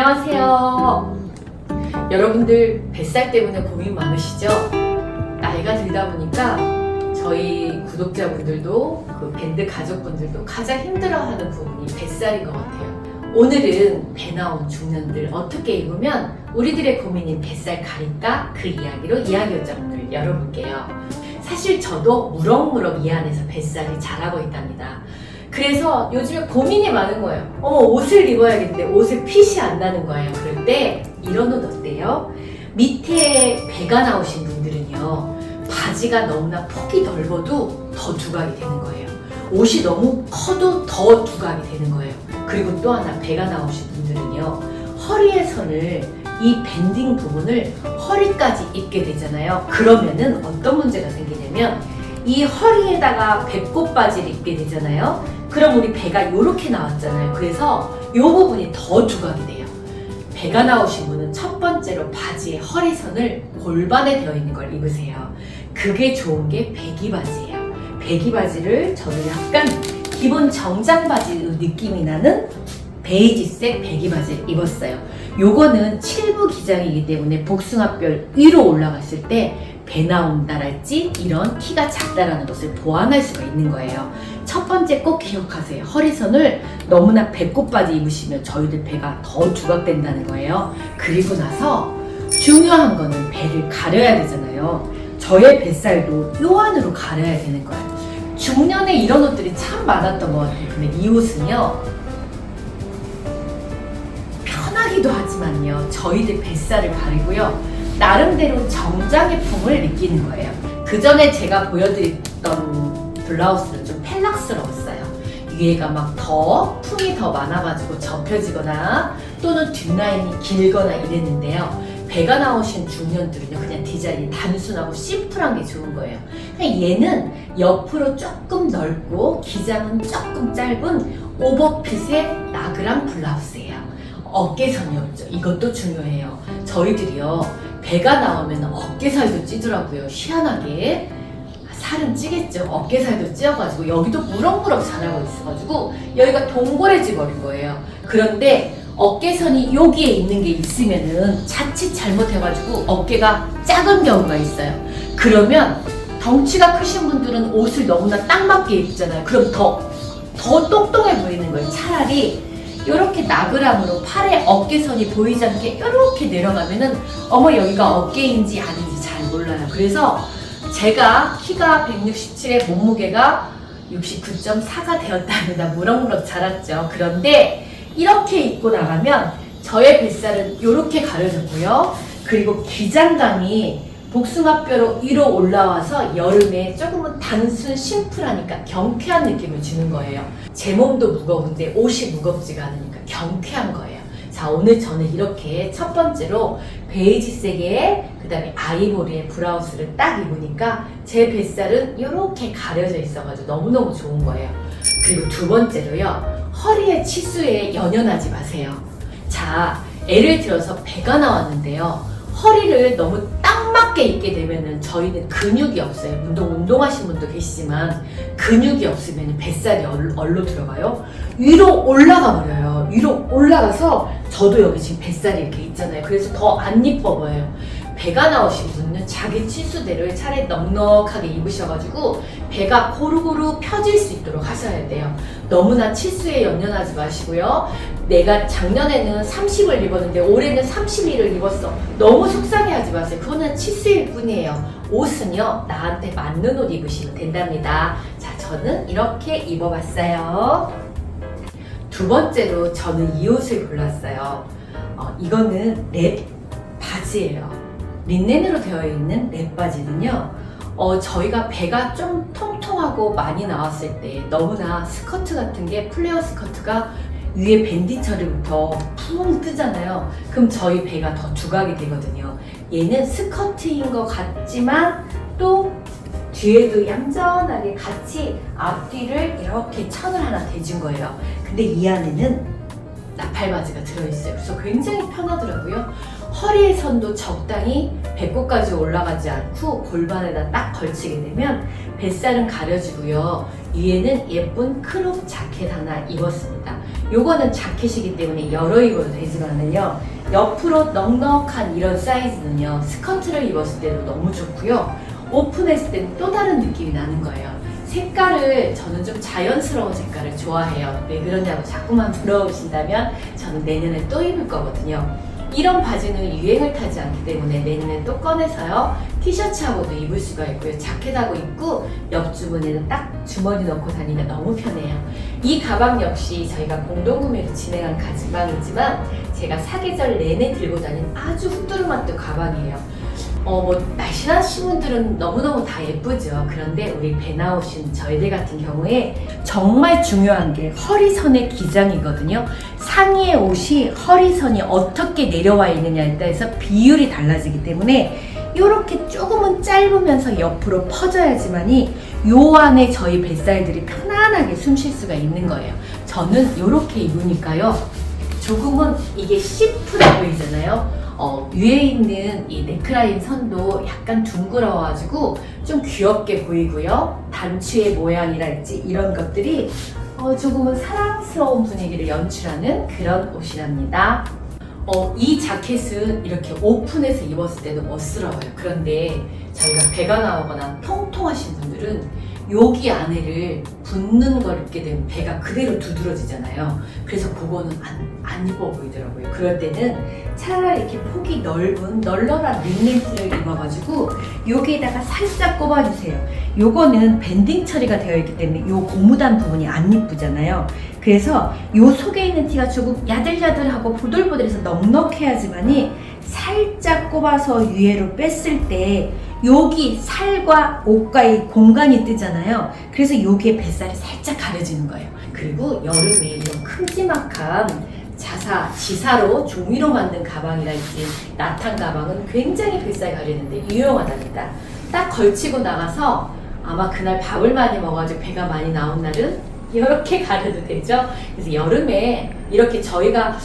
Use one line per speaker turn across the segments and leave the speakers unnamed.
안녕하세요. 여러분들 뱃살 때문에 고민 많으시죠? 나이가 들다 보니까 저희 구독자분들도 그 밴드 가족분들도 가장 힘들어하는 부분이 뱃살인 것 같아요. 오늘은 배 나온 중년들 어떻게 입으면 우리들의 고민인 뱃살 가릴까? 그 이야기로 이야기 요정을 열어볼게요. 사실 저도 무럭무럭 이 안에서 뱃살이 자라고 있답니다. 그래서 요즘에 고민이 많은 거예요. 옷을 입어야겠는데 옷에 핏이 안 나는 거예요. 그럴 때 이런 옷 어때요? 밑에 배가 나오신 분들은요, 바지가 너무나 폭이 넓어도 더 두각이 되는 거예요. 옷이 너무 커도 더 두각이 되는 거예요. 그리고 또 하나 배가 나오신 분들은요, 허리의 선을, 이 밴딩 부분을 허리까지 입게 되잖아요. 그러면은 어떤 문제가 생기냐면 이 허리에다가 배꼽 바지를 입게 되잖아요. 그럼 우리 배가 이렇게 나왔잖아요. 그래서 이 부분이 더 두각이 돼요. 배가 나오신 분은 첫 번째로 바지의 허리선을 골반에 되어 있는 걸 입으세요. 그게 좋은 게 배기 바지예요. 배기 바지를 저는 약간 기본 정장 바지 느낌이 나는 베이지색 배기 바지를 입었어요. 요거는 7부 기장이기 때문에 복숭아뼈 위로 올라갔을 때 배 나온다랄지 이런 키가 작다라는 것을 보완할 수가 있는 거예요. 첫 번째 꼭 기억하세요. 허리선을 너무나 배꼽 바지 입으시면 저희들 배가 더 두각된다는 거예요. 그리고 나서 중요한 거는 배를 가려야 되잖아요. 저의 뱃살도 요 안으로 가려야 되는 거예요. 중년에 이런 옷들이 참 많았던 것 같아요. 근데 이 옷은요, 편하기도 하지만요, 저희들 뱃살을 가리고요, 나름대로 정장의 품을 느끼는 거예요. 그 전에 제가 보여드렸던 블라우스는 좀 펠락스러웠어요. 위에가 막 품이 더 많아가지고 접혀지거나 또는 뒷라인이 길거나 이랬는데요. 배가 나오신 중년들은요, 그냥 디자인이 단순하고 심플한 게 좋은 거예요. 그냥 얘는 옆으로 조금 넓고 기장은 조금 짧은 오버핏의 나그랑 블라우스예요. 어깨선이 없죠. 이것도 중요해요. 저희들이요, 배가 나오면 어깨살도 찌더라고요. 희한하게. 살은 찌겠죠. 어깨살도 찌어가지고 여기도 무럭무럭 자라고 있어가지고 여기가 동그래져 버린 거예요. 그런데 어깨선이 여기에 있는 게 있으면은 자칫 잘못해가지고 어깨가 작은 경우가 있어요. 그러면 덩치가 크신 분들은 옷을 너무나 딱 맞게 입잖아요. 그럼 더 똥똥해 보이는 거예요. 차라리 이렇게 나그랑으로 팔에 어깨선이 보이지 않게 이렇게 내려가면은 여기가 어깨인지 아닌지 잘 몰라요. 그래서 제가 키가 167에 몸무게가 69.4가 되었답니다. 무럭무럭 자랐죠. 그런데 이렇게 입고 나가면 저의 뱃살은 이렇게 가려졌고요. 그리고 기장감이 복숭아뼈로 위로 올라와서 여름에 조금은 단순 심플하니까 경쾌한 느낌을 주는 거예요. 제 몸도 무거운데 옷이 무겁지가 않으니까 경쾌한 거예요. 자, 오늘 저는 이렇게 첫 번째로 베이지색의 그 다음에 아이보리의 브라우스를 딱 입으니까 제 뱃살은 이렇게 가려져 있어가지고 너무너무 좋은 거예요. 그리고 두 번째로요, 허리의 치수에 연연하지 마세요. 자, 예를 들어서 배가 나왔는데요, 허리를 너무 딱 맞게 입게 되면은 저희는 근육이 없어요. 운동하신 분도 계시지만 근육이 없으면 뱃살이 얼로 들어가요. 위로 올라가 버려요. 위로 올라가서 저도 여기 지금 뱃살이 이렇게 있잖아요. 그래서 더 안 이뻐 보여요. 배가 나오신 분은 자기 치수대로 차라리 넉넉하게 입으셔가지고 배가 고루고루 펴질 수 있도록 하셔야 돼요. 너무나 치수에 연연하지 마시고요. 내가 작년에는 30을 입었는데 올해는 31을 입었어. 너무 속상해하지 마세요. 그거는 치수일 뿐이에요. 옷은요, 나한테 맞는 옷 입으시면 된답니다. 자, 저는 이렇게 입어봤어요. 두 번째로 저는 이 옷을 골랐어요. 이거는 랩 바지예요. 린넨으로 되어 있는 랩 바지는요, 저희가 배가 좀 통통하고 많이 나왔을 때 너무나 스커트 같은 게, 플레어 스커트가 위에 밴디 처리부터 푹 뜨잖아요. 그럼 저희 배가 더 두각이 되거든요. 얘는 스커트인 것 같지만 또 뒤에도 얌전하게 같이 앞뒤를 이렇게 천을 하나 대준 거예요. 근데 이 안에는 나팔 바지가 들어있어요. 그래서 굉장히 편하더라고요. 허리의 선도 적당히 배꼽까지 올라가지 않고 골반에다 딱 걸치게 되면 뱃살은 가려지고요. 위에는 예쁜 크롭 자켓 하나 입었습니다. 요거는 자켓이기 때문에 여러 입어도 되지만은요, 옆으로 넉넉한 이런 사이즈는요, 스커트를 입었을 때도 너무 좋고요, 오픈했을 때는 또 다른 느낌이 나는 거예요. 색깔을 저는 좀 자연스러운 색깔을 좋아해요. 왜 그러냐고 자꾸만 물어보신다면 저는 내년에 또 입을 거거든요. 이런 바지는 유행을 타지 않기 때문에 내년에 또 꺼내서요, 티셔츠하고도 입을 수가 있고요, 자켓하고 입고 옆주머니에는 딱 주머니 넣고 다니기가 너무 편해요. 이 가방 역시 저희가 공동구매로 진행한 가방이지만 제가 사계절 내내 들고 다니는 아주 후뚜루마뚜 가방이에요. 날씬하신 분들은 너무너무 다 예쁘죠. 그런데 우리 배 나오신 저희들 같은 경우에 정말 중요한 게 허리선의 기장이거든요. 상의의 옷이 허리선이 어떻게 내려와 있느냐에 따라서 비율이 달라지기 때문에 이렇게 조금은 짧으면서 옆으로 퍼져야지만이 요 안에 저희 뱃살들이 편안하게 숨 쉴 수가 있는 거예요. 저는 이렇게 입으니까요, 조금은 이게 심플해 보이잖아요. 위에 있는 이 넥라인 선도 약간 둥그러워가지고 좀 귀엽게 보이고요. 단추의 모양이랄지 이런 것들이 조금은 사랑스러운 분위기를 연출하는 그런 옷이랍니다. 이 자켓은 이렇게 오픈해서 입었을 때도 멋스러워요. 그런데 저희가 배가 나오거나 통통하신 분들은 여기 안에를 붙는 걸 입게 되면 배가 그대로 두드러지잖아요. 그래서 그거는 안 이뻐 보이더라고요. 그럴 때는 차라리 이렇게 폭이 넓은 널널한 링넨트를 입어가지고 여기에다가 살짝 꼽아주세요. 요거는 밴딩 처리가 되어 있기 때문에 요 고무단 부분이 안 이쁘잖아요. 그래서 요 속에 있는 티가 조금 야들야들하고 보들보들해서 넉넉해야지만이 살짝 꼽아서 위에로 뺐을 때 여기 살과 옷과의 공간이 뜨잖아요. 그래서 여기에 뱃살이 살짝 가려지는 거예요. 그리고 여름에 이런 큼지막한 지사로 종이로 만든 가방이랄지 나탄 가방은 굉장히 뱃살이 가리는데 유용하답니다. 딱 걸치고 나가서 아마 그날 밥을 많이 먹어가지고 배가 많이 나온 날은 이렇게 가려도 되죠. 그래서 여름에 이렇게 저희가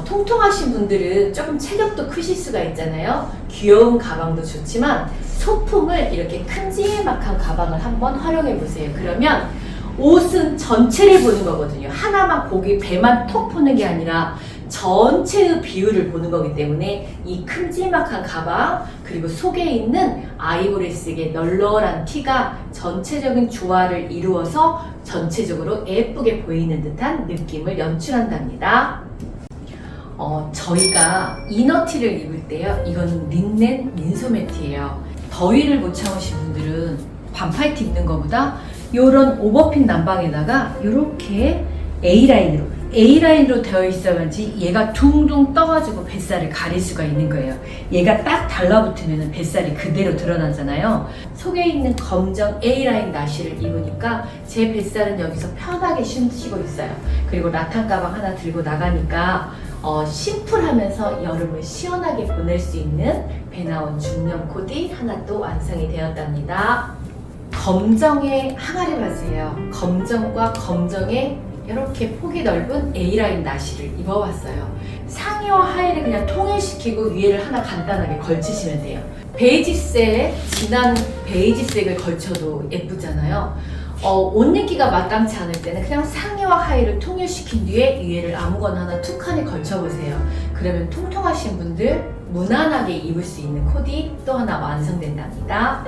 통통하신 분들은 조금 체격도 크실 수가 있잖아요. 귀여운 가방도 좋지만 소품을 이렇게 큼지막한 가방을 한번 활용해 보세요. 그러면 옷은 전체를 보는 거거든요. 하나만 고기 배만 톡 보는 게 아니라 전체의 비율을 보는 거기 때문에 이 큼지막한 가방 그리고 속에 있는 아이보리색의 널널한 티가 전체적인 조화를 이루어서 전체적으로 예쁘게 보이는 듯한 느낌을 연출한답니다. 저희가 이너티를 입을 때요, 이건 린넨 민소매티예요. 더위를 못 참으신 분들은 반팔티 입는 것보다 이런 오버핏 남방에다가 이렇게 A라인으로 되어 있어야지 얘가 둥둥 떠가지고 뱃살을 가릴 수가 있는 거예요. 얘가 딱 달라붙으면 뱃살이 그대로 드러나잖아요. 속에 있는 검정 A라인 나시를 입으니까 제 뱃살은 여기서 편하게 숨쉬고 있어요. 그리고 라탄 가방 하나 들고 나가니까 심플하면서 여름을 시원하게 보낼 수 있는 배 나온 중년 코디 하나 또 완성이 되었답니다. 검정의 항아리 바지예요. 검정과 검정의 이렇게 폭이 넓은 A라인 나시를 입어봤어요. 상의와 하의를 그냥 통일시키고 위에를 하나 간단하게 걸치시면 돼요. 진한 베이지색을 걸쳐도 예쁘잖아요. 옷 입기가 마땅치 않을 때는 그냥 상의와 하의를 통일시킨 뒤에 위에를 아무거나 하나 툭하니 걸쳐보세요. 그러면 통통하신 분들 무난하게 입을 수 있는 코디 또 하나 완성된답니다.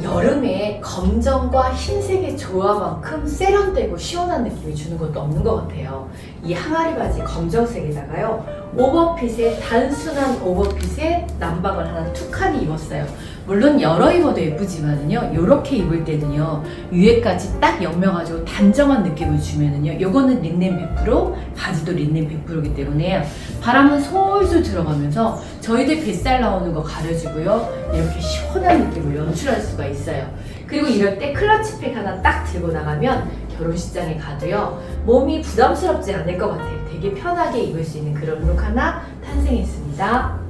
여름에 검정과 흰색의 조화만큼 세련되고 시원한 느낌이 주는 것도 없는 것 같아요. 이 항아리 바지 검정색에다가요, 오버핏에 단순한 오버핏에 남방을 하나 툭하니 입었어요. 물론 여러 입어도 예쁘지만은요, 요렇게 입을 때는요, 위에까지 딱 연명가지고 단정한 느낌을 주면은요, 요거는 린넨 100%, 바지도 린넨 100%이기 때문에 바람은 솔솔 들어가면서 저희들 뱃살 나오는 거 가려주고요, 이렇게 시원한 느낌을 연출할 수가 있어요. 그리고 이럴 때 클러치백 하나 딱 들고 나가면 결혼식장에 가도요, 몸이 부담스럽지 않을 것 같아요. 되게 편하게 입을 수 있는 그런 룩 하나 탄생했습니다.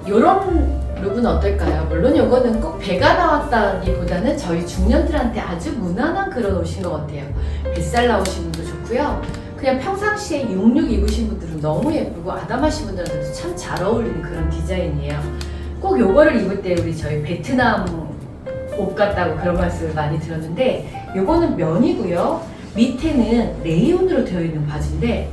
요런 룩은 어떨까요? 물론 요거는 꼭 배가 나왔다기보다는 저희 중년들한테 아주 무난한 그런 옷인 것 같아요. 뱃살 나오신 분도 좋고요. 그냥 평상시에 66 입으신 분들은 너무 예쁘고 아담하신 분들한테도 참 잘 어울리는 그런 디자인이에요. 꼭 요거를 입을 때 우리 저희 베트남 옷 같다고 그런 말씀을 많이 들었는데 요거는 면이고요. 밑에는 레이온으로 되어 있는 바지인데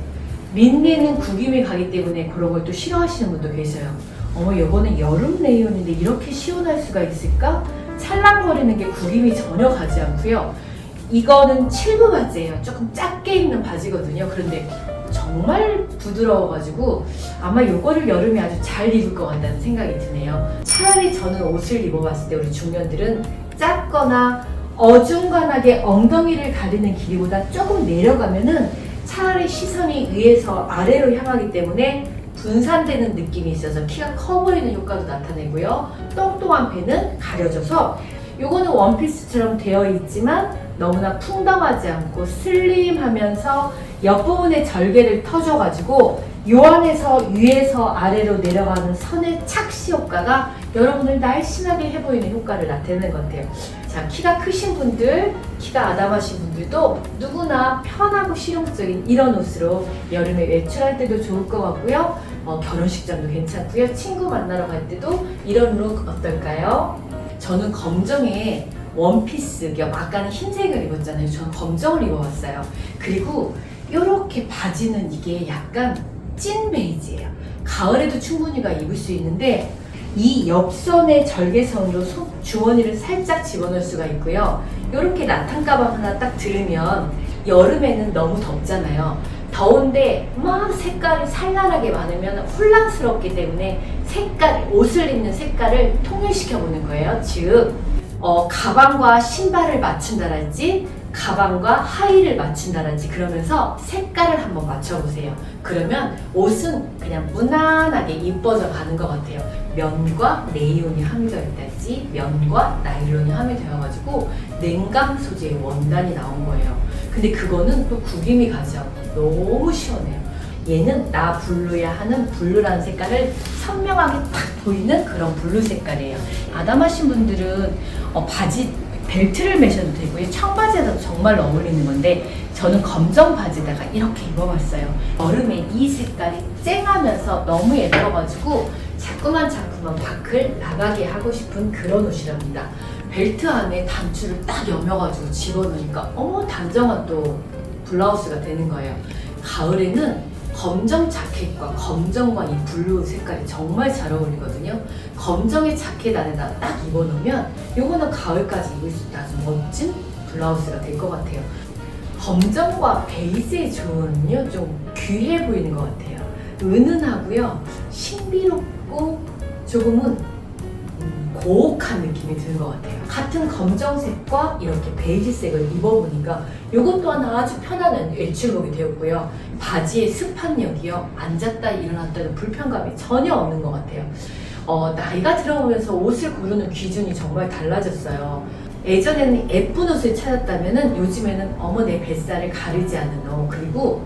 밑에는 구김이 가기 때문에 그런 걸 또 싫어하시는 분도 계셔요. 어머 요거는 여름 레이온인데 이렇게 시원할 수가 있을까? 찰랑거리는 게 구김이 전혀 가지 않고요. 이거는 7부 바지예요. 조금 작게 입는 바지거든요. 그런데 정말 부드러워가지고 아마 요거를 여름에 아주 잘 입을 것 같다는 생각이 드네요. 차라리 저는 옷을 입어봤을 때 우리 중년들은 작거나 어중간하게 엉덩이를 가리는 길이보다 조금 내려가면은 차라리 시선이 위에서 아래로 향하기 때문에 분산되는 느낌이 있어서 키가 커 보이는 효과도 나타내고요. 똥똥한 배는 가려져서 요거는 원피스처럼 되어 있지만 너무나 풍덩하지 않고 슬림하면서 옆부분에 절개를 터줘가지고 요 안에서 위에서 아래로 내려가는 선의 착시 효과가 여러분을 날씬하게 해보이는 효과를 나타내는 것 같아요. 자, 키가 크신 분들, 키가 아담하신 분들도 누구나 편하고 실용적인 이런 옷으로 여름에 외출할 때도 좋을 것 같고요. 결혼식장도 괜찮고요. 친구 만나러 갈 때도 이런 룩 어떨까요? 저는 검정에 원피스 겸 아까는 흰색을 입었잖아요. 저는 검정을 입어봤어요. 그리고 이렇게 바지는 이게 약간 찐 베이지예요. 가을에도 충분히가 입을 수 있는데 이 옆선의 절개선으로 주머니를 살짝 집어넣을 수가 있고요. 이렇게 나탄 가방 하나 딱 들으면 여름에는 너무 덥잖아요. 더운데 막 색깔이 산란하게 많으면 혼란스럽기 때문에 옷을 입는 색깔을 통일시켜 보는 거예요. 즉 가방과 신발을 맞춘다랄지 가방과 하의를 맞춘다랄지 그러면서 색깔을 한번 맞춰보세요. 그러면 옷은 그냥 무난하게 이뻐져 가는 것 같아요. 면과 레이온이 함유되어 있달지 면과 나일론이 함유되어가지고 냉감 소재의 원단이 나온 거예요. 근데 그거는 또 구김이 가지 않고 너무 시원해요. 얘는 나 블루야 하는 블루라는 색깔을 선명하게 딱 보이는 그런 블루 색깔이에요. 아담하신 분들은 바지 벨트를 매셔도 되고요. 청바지에도 정말 어울리는 건데 저는 검정 바지에다가 이렇게 입어봤어요. 여름에 이 색깔이 쨍하면서 너무 예뻐가지고 자꾸만 밖을 나가게 하고 싶은 그런 옷이랍니다. 벨트 안에 단추를 딱 여며가지고 집어넣으니까 단정한 또 블라우스가 되는 거예요. 가을에는 검정 자켓과 검정과 이 블루 색깔이 정말 잘 어울리거든요. 검정의 자켓 안에다 딱 입어놓으면 요거는 가을까지 입을 수 있는 아주 멋진 블라우스가 될 것 같아요. 검정과 베이지의 조언은요 좀 귀해 보이는 것 같아요. 은은하고요 신비롭고 조금은 고혹한 느낌이 드는 것 같아요. 같은 검정색과 이렇게 베이지색을 입어보니까 이것 또한 아주 편안한 외출룩이 되었고요. 바지의 습한력이요. 앉았다 일어났다는 불편감이 전혀 없는 것 같아요. 나이가 들어오면서 옷을 고르는 기준이 정말 달라졌어요. 예전에는 예쁜 옷을 찾았다면은 요즘에는 내 뱃살을 가리지 않는 옷 그리고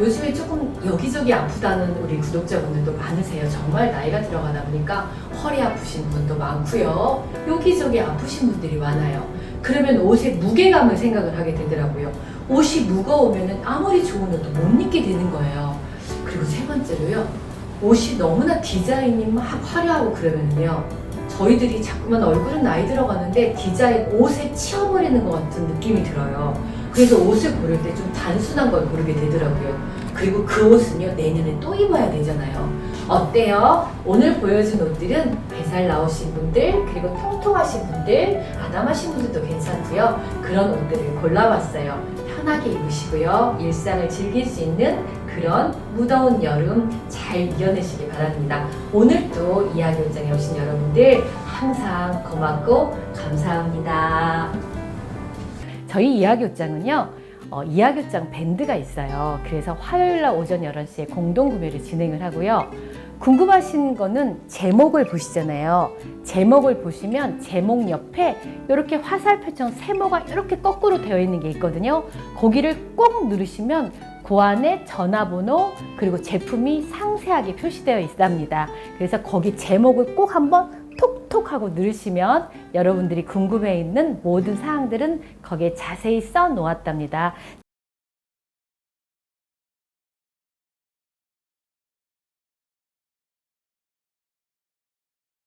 요즘에 조금 여기저기 아프다는 우리 구독자분들도 많으세요. 정말 나이가 들어가다 보니까 허리 아프신 분도 많고요. 여기저기 아프신 분들이 많아요. 그러면 옷의 무게감을 생각을 하게 되더라고요. 옷이 무거우면 아무리 좋은 옷도 못 입게 되는 거예요. 그리고 세 번째로요. 옷이 너무나 디자인이 막 화려하고 그러면요. 저희들이 자꾸만 얼굴은 나이 들어가는데 디자인 옷에 치여버리는 것 같은 느낌이 들어요. 그래서 옷을 고를 때 좀 단순한 걸 고르게 되더라고요. 그리고 그 옷은요 내년에 또 입어야 되잖아요. 어때요? 오늘 보여준 옷들은 뱃살 나오신 분들 그리고 통통하신 분들 아담하신 분들도 괜찮고요. 그런 옷들을 골라봤어요. 편하게 입으시고요. 일상을 즐길 수 있는 그런 무더운 여름 잘 이겨내시기 바랍니다. 오늘도 이야기옷장에 오신 여러분들 항상 고맙고 감사합니다. 저희 이야기옷장은요 이야기옷장 밴드가 있어요. 그래서 화요일날 오전 11시에 공동구매를 진행을 하고요. 궁금하신 거는 제목을 보시잖아요. 제목을 보시면 제목 옆에 이렇게 화살표처럼 세모가 이렇게 거꾸로 되어 있는 게 있거든요. 거기를 꼭 누르시면 그 안에 전화번호 그리고 제품이 상세하게 표시되어 있답니다. 그래서 거기 제목을 꼭 한번 톡톡 하고 누르시면 여러분들이 궁금해 있는 모든 사항들은 거기에 자세히 써 놓았답니다.